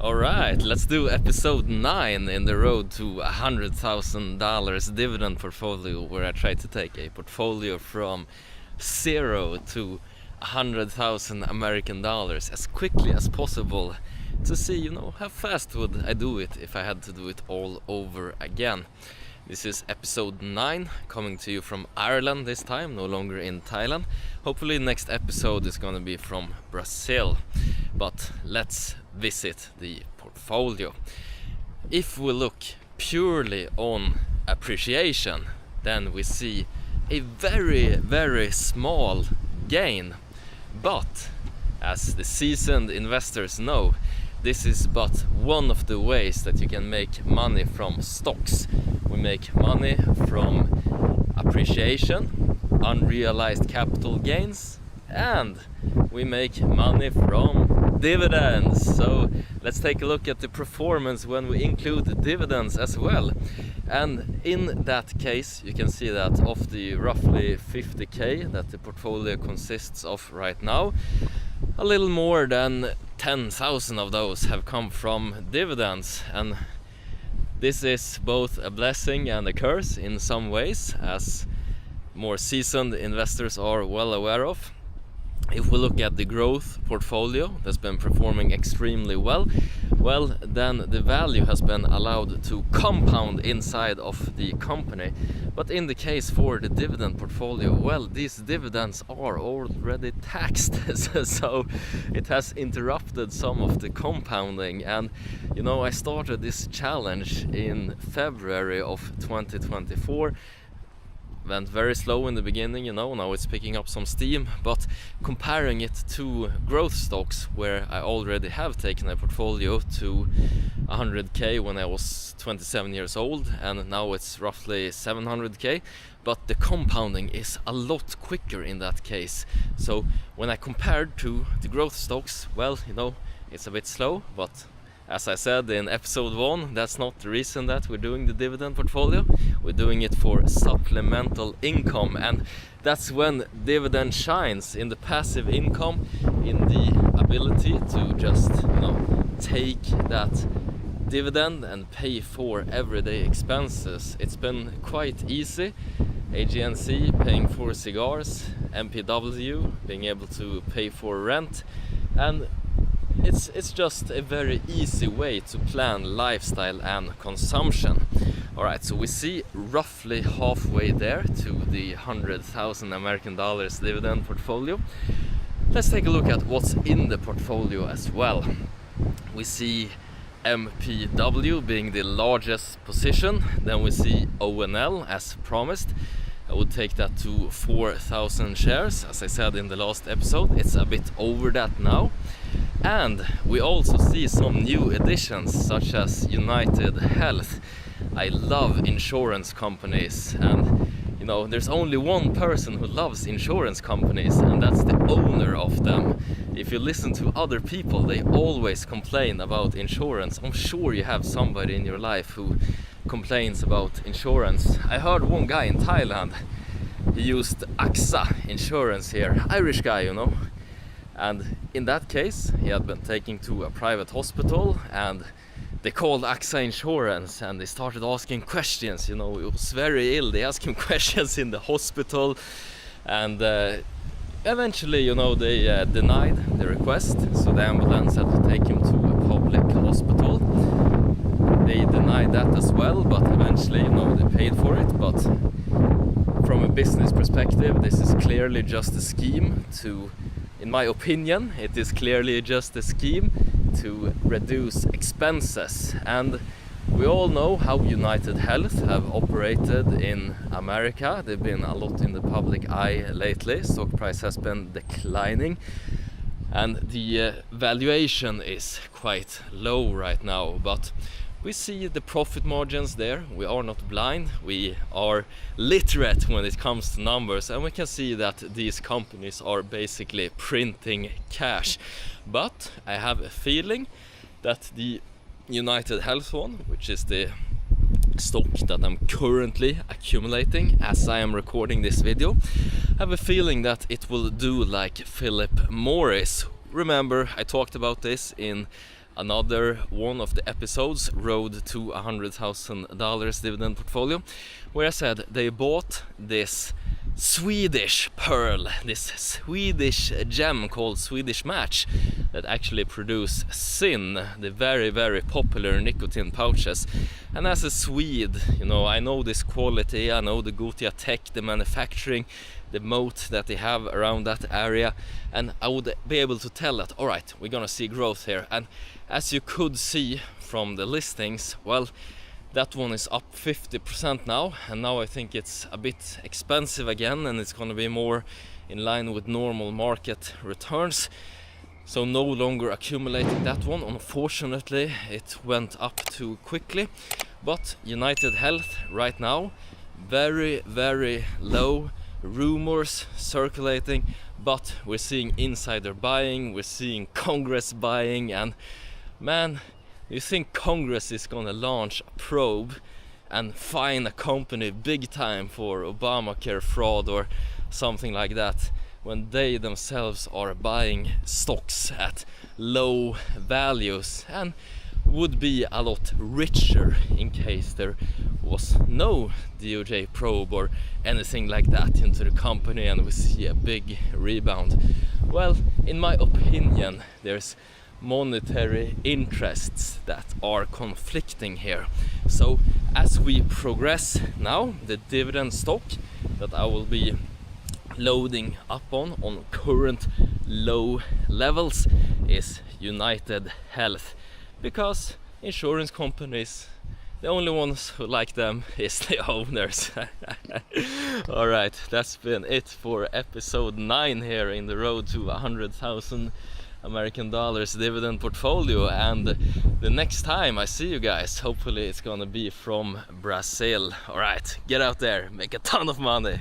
Alright, let's do episode 9 in the road to $100,000 dividend portfolio, where I try to take a portfolio from 0 to 100,000 American dollars as quickly as possible to see, how fast would I do it if I had to do it all over again. This is episode 9, coming to you from Ireland this time, no longer in Thailand. Hopefully next episode is gonna be from Brazil. But let's visit the portfolio. If we look purely on appreciation, then we see a very, very small gain. But as the seasoned investors know, this is but one of the ways that you can make money from stocks. We make money from appreciation, unrealized capital gains, and we make money from dividends. So let's take a look at the performance when we include dividends as well. And in that case, you can see that of the roughly 50k that the portfolio consists of right now, a little more than 10,000 of those have come from dividends. And this is both a blessing and a curse in some ways, as more seasoned investors are well aware of. If we look at the growth portfolio that's been performing extremely well, then the value has been allowed to compound inside of the company. But in the case for the dividend portfolio, these dividends are already taxed, so it has interrupted some of the compounding. And I started this challenge in February of 2024. Went very slow in the beginning, now it's picking up some steam, but comparing it to growth stocks, where I already have taken a portfolio to 100k when I was 27 years old, and now it's roughly 700k, but the compounding is a lot quicker in that case. So when I compared to the growth stocks, it's a bit slow, but as I said in episode 1, that's not the reason that we're doing the dividend portfolio. We're doing it for supplemental income, and that's when dividend shines, in the passive income, in the ability to just take that dividend and pay for everyday expenses. It's been quite easy. AGNC paying for cigars, MPW being able to pay for rent, and it's just a very easy way to plan lifestyle and consumption. Alright, so we see roughly halfway there to the 100,000 American dollars dividend portfolio. Let's take a look at what's in the portfolio as well. We see MPW being the largest position, then we see ONL as promised. I would take that to 4,000 shares, as I said in the last episode. It's a bit over that now. And we also see some new additions, such as United Health. I love insurance companies, and there's only one person who loves insurance companies, and that's the owner of them. If you listen to other people, they always complain about insurance. I'm sure you have somebody in your life who complains about insurance. I heard one guy in Thailand, he used AXA insurance here, Irish guy, and in that case he had been taken to a private hospital, and they called AXA insurance and they started asking questions. He was very ill. They asked him questions in the hospital, and eventually they denied the request, so the ambulance had to take him to a public hospital. They denied that as well, but eventually they paid for it. But from a business perspective, this is clearly just a scheme to, in my opinion, it is clearly just a scheme to reduce expenses. And we all know how United Health have operated in America. They've been a lot in the public eye lately. Stock price has been declining, and the valuation is quite low right now, but we see the profit margins there. We are not blind, we are literate when it comes to numbers, and we can see that these companies are basically printing cash. But I have a feeling that the United Health one, which is the stock that I'm currently accumulating as I am recording this video, I have a feeling that it will do like Philip Morris. Remember, I talked about this in another one of the episodes, Road to $100,000 Dividend Portfolio, where I said they bought this Swedish pearl, this Swedish gem called Swedish Match, that actually produce Zyn, the very, very popular nicotine pouches. And as a Swede, you know, I know this quality, I know the Gothia tech, the manufacturing, the moat that they have around that area, and I would be able to tell that, all right, we're gonna see growth here. And as you could see from the listings, well, that one is up 50% now, and now I think it's a bit expensive again, and it's going to be more in line with normal market returns. So no longer accumulating that one. Unfortunately, it went up too quickly. But United Health right now, very, very low, rumors circulating, but we're seeing insider buying, we're seeing Congress buying, and man, you think Congress is gonna launch a probe and fine a company big time for Obamacare fraud or something like that, when they themselves are buying stocks at low values and would be a lot richer in case there was no DOJ probe or anything like that into the company and we see a big rebound? Well, in my opinion, there's monetary interests that are conflicting here. So as we progress now, the dividend stock that I will be loading up on current low levels is United Health, because insurance companies, the only ones who like them is the owners. Alright, that's been it for episode 9 here in the road to 100,000 American dollars dividend portfolio, and the next time I see you guys, hopefully it's gonna be from Brazil. Alright, get out there, make a ton of money.